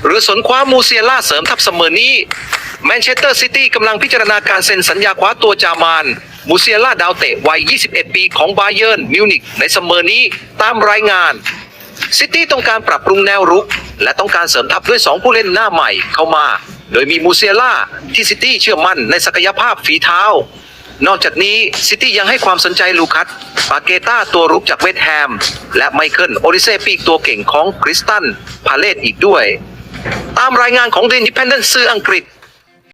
หรือสนคว้ามูเซียล่าเสริมทัพเสมอนี้แมนเชสเตอร์ซิตี้กำลังพิจารณาการเซ็นสัญญาคว้าตัวจามานมูเซียล่าดาวเตะวัย 21 ปีของบาเยิร์นมิวนิกในเสมอนี้ตามรายงานซิตี้ต้องการปรับปรุงแนวรุกและต้องการเสริมทัพด้วย2ผู้เล่นหน้าใหม่เข้ามาโดยมีมูเซียล่าที่ซิตี้เชื่อมั่นในศักยภาพฝีเท้านอกจากนี้ซิตี้ยังให้ความสนใจลูคัสปาเกต้าตัวรุกจากเวสต์แฮมและไมเคิลโอริเซ่ปีกตัวเก่งของคริสตันพาเลตอีกด้วยตามรายงานของ The Independent สื่ออังกฤษ